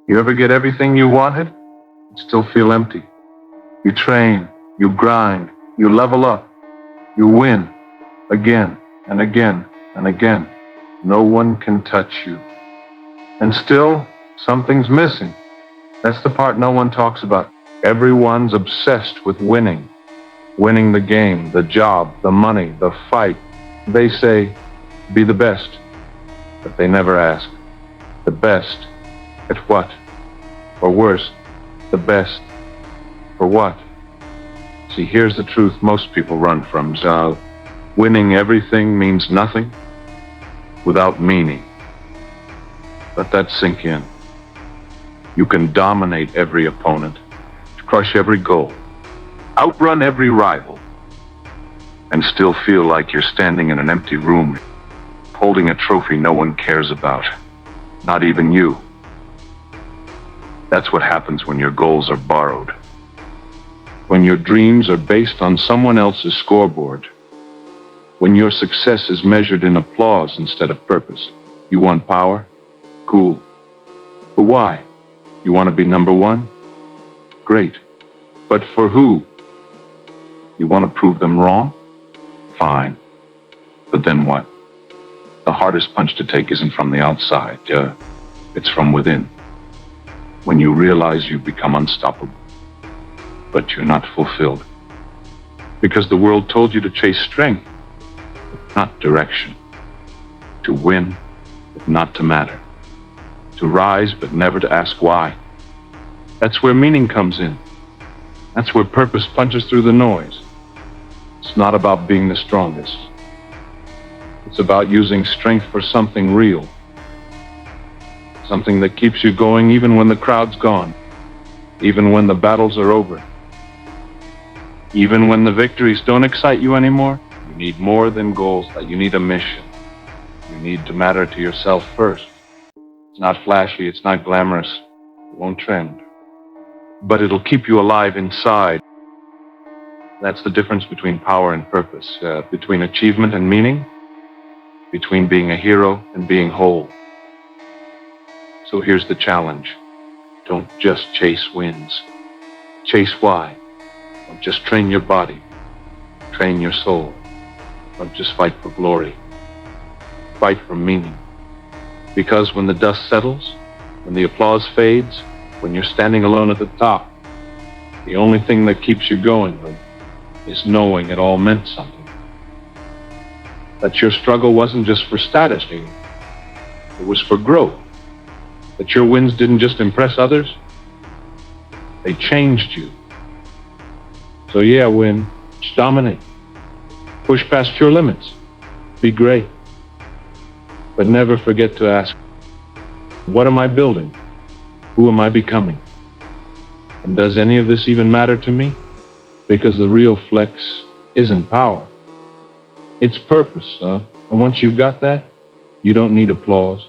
You ever get everything you wanted and still feel empty? You train, you grind, you level up, you win again and again and again. No one can touch you. And still, something's missing. That's the part no one talks about. Everyone's obsessed with winning. Winning the game, the job, the money, the fight. They say, be the best. But they never ask, the best at what? Or worse, the best for what? See, here's the truth most people run from. Winning everything means nothing without meaning. Let that sink in. You can dominate every opponent, crush every goal, outrun every rival, and still feel like you're standing in an empty room, holding a trophy no one cares about, not even you. That's what happens when your goals are borrowed. When your dreams are based on someone else's scoreboard. When your success is measured in applause instead of purpose. You want power? Cool. But why? You want to be number one? Great. But for who? You want to prove them wrong? Fine. But then what? The hardest punch to take isn't from the outside. It's from within. When you realize you've become unstoppable, but you're not fulfilled. Because the world told you to chase strength, but not direction. To win, but not to matter. To rise, but never to ask why. That's where meaning comes in. That's where purpose punches through the noise. It's not about being the strongest. It's about using strength for something real. Something that keeps you going even when the crowd's gone. Even when the battles are over. Even when the victories don't excite you anymore. You need more than goals. You need a mission. You need to matter to yourself first. It's not flashy, it's not glamorous. It won't trend. But it'll keep you alive inside. That's the difference between power and purpose, between achievement and meaning, between being a hero and being whole. So here's the challenge. Don't just chase wins. Chase why. Don't just train your body. Train your soul. Don't just fight for glory. Fight for meaning. Because when the dust settles, when the applause fades, when you're standing alone at the top, the only thing that keeps you going is knowing it all meant something. That your struggle wasn't just for status, it was for growth. That your wins didn't just impress others, they changed you. So yeah, win, just dominate. Push past your limits. Be great. But never forget to ask, what am I building? Who am I becoming? And does any of this even matter to me? Because the real flex isn't power. It's purpose, And once you've got that, you don't need applause.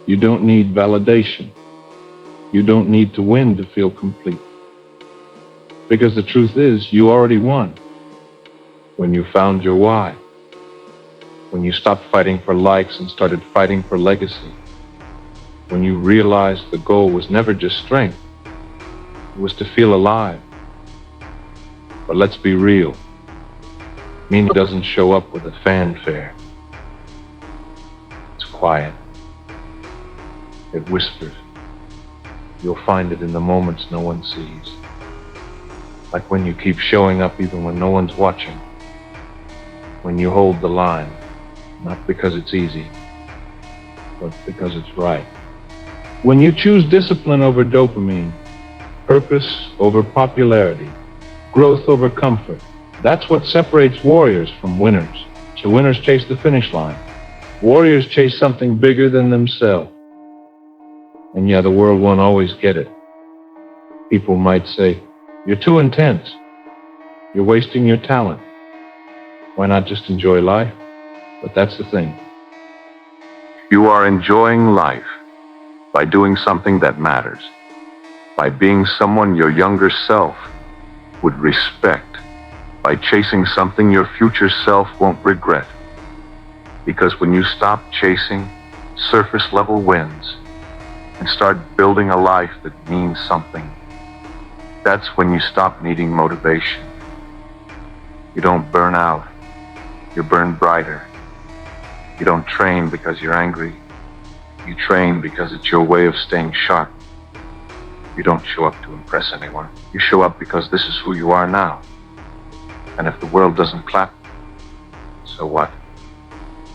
You don't need validation. You don't need to win to feel complete. Because the truth is, you already won. When you found your why. When you stopped fighting for likes and started fighting for legacy. When you realized the goal was never just strength. It was to feel alive. But let's be real. Meaning doesn't show up with a fanfare. It's quiet. It whispers. You'll find it in the moments no one sees. Like when you keep showing up even when no one's watching. When you hold the line, not because it's easy, but because it's right. When you choose discipline over dopamine, purpose over popularity, growth over comfort, that's what separates warriors from winners. So winners chase the finish line. Warriors chase something bigger than themselves. And yeah, the world won't always get it. People might say, you're too intense. You're wasting your talent. Why not just enjoy life? But that's the thing. You are enjoying life by doing something that matters. By being someone your younger self would respect. By chasing something your future self won't regret. Because when you stop chasing surface level wins and start building a life that means something, that's when you stop needing motivation. You don't burn out. You burn brighter. You don't train because you're angry. You train because it's your way of staying sharp. You don't show up to impress anyone. You show up because this is who you are now. And if the world doesn't clap, so what?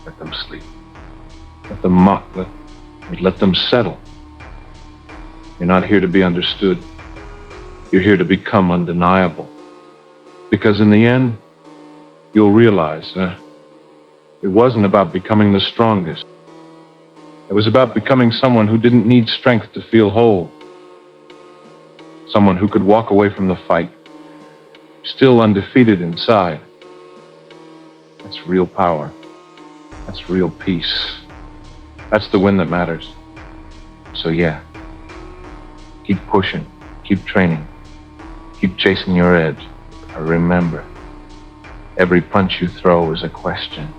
Let them sleep. Let them mock. Let them settle. You're not here to be understood. You're here to become undeniable. Because in the end, you'll realize it wasn't about becoming the strongest. It was about becoming someone who didn't need strength to feel whole. Someone who could walk away from the fight, still undefeated inside. That's real power. That's real peace. That's the win that matters. So yeah, keep pushing, keep training, keep chasing your edge. Remember, every punch you throw is a question.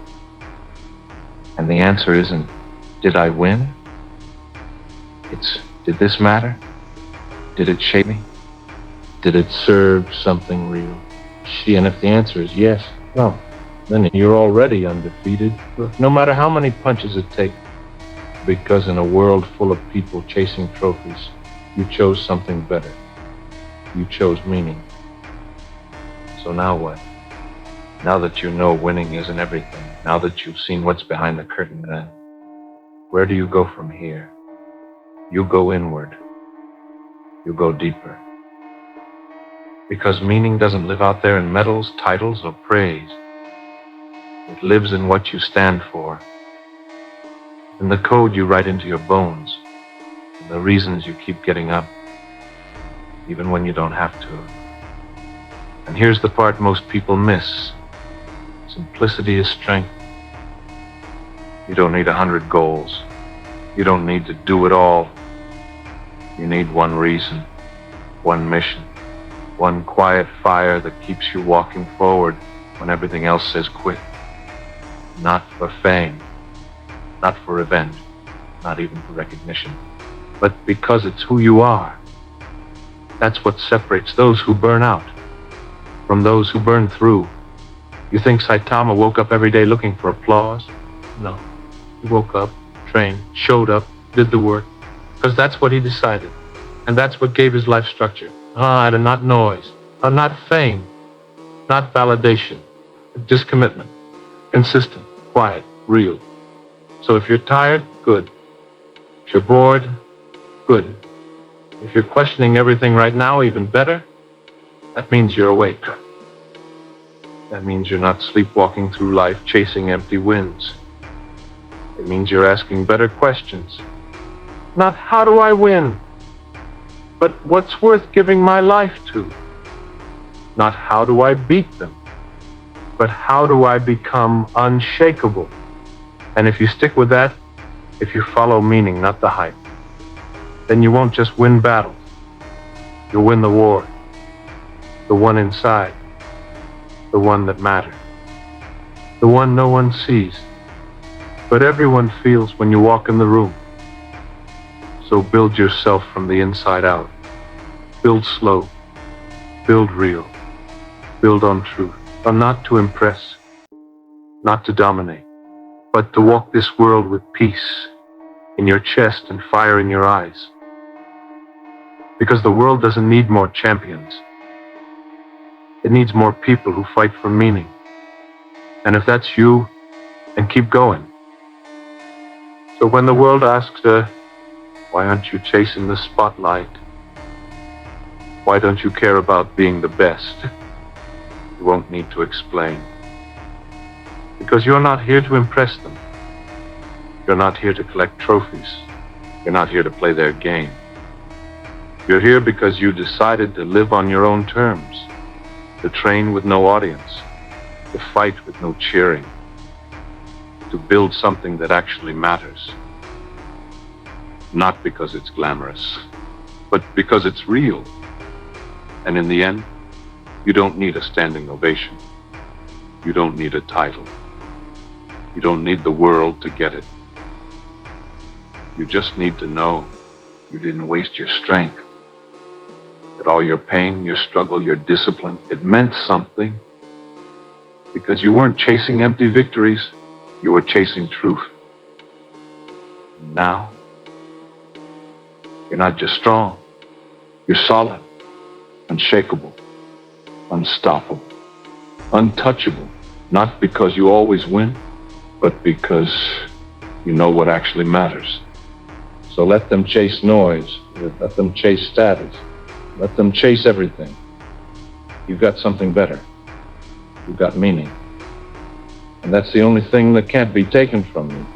And the answer isn't, did I win? It's, did this matter? Did it shape me? Did it serve something real? And if the answer is yes, well, then you're already undefeated, no matter how many punches it takes. Because in a world full of people chasing trophies, you chose something better. You chose meaning. So now what? Now that you know winning isn't everything, now that you've seen what's behind the curtain, then where do you go from here? You go inward. You go deeper. Because meaning doesn't live out there in medals, titles, or praise. It lives in what you stand for, in the code you write into your bones, in the reasons you keep getting up, even when you don't have to. And here's the part most people miss. Simplicity is strength. You don't need 100 goals. You don't need to do it all. You need one reason, one mission, one quiet fire that keeps you walking forward when everything else says quit. Not for fame, not for revenge, not even for recognition, but because it's who you are. That's what separates those who burn out from those who burn through. You think Saitama woke up every day looking for applause? No. He woke up, trained, showed up, did the work, because that's what he decided. And that's what gave his life structure. Not noise, not fame, not validation, just commitment. Consistent, quiet, real. So if you're tired, good. If you're bored, good. If you're questioning everything right now, even better, that means you're awake. That means you're not sleepwalking through life chasing empty wins. It means you're asking better questions. Not how do I win, but what's worth giving my life to? Not how do I beat them, but how do I become unshakable? And if you stick with that, if you follow meaning, not the hype, then you won't just win battles. You'll win the war. The one inside. The one that matters. The one no one sees, but everyone feels when you walk in the room. So build yourself from the inside out. Build slow. Build real. Build on truth. But not to impress. Not to dominate. But to walk this world with peace in your chest and fire in your eyes. Because the world doesn't need more champions. It needs more people who fight for meaning. And if that's you, then keep going. So when the world asks, why aren't you chasing the spotlight? Why don't you care about being the best? You won't need to explain. Because you're not here to impress them. You're not here to collect trophies. You're not here to play their game. You're here because you decided to live on your own terms, to train with no audience, to fight with no cheering, to build something that actually matters. Not because it's glamorous, but because it's real. And in the end, you don't need a standing ovation. You don't need a title. You don't need the world to get it. You just need to know You didn't waste your strength. That all your pain, your struggle, your discipline, it meant something. Because you weren't chasing empty victories, you were chasing truth. Now, you're not just strong, you're solid, unshakable, unstoppable, untouchable. Not because you always win, but because you know what actually matters. So let them chase noise, let them chase status, let them chase everything. You've got something better. You've got meaning. And that's the only thing that can't be taken from you.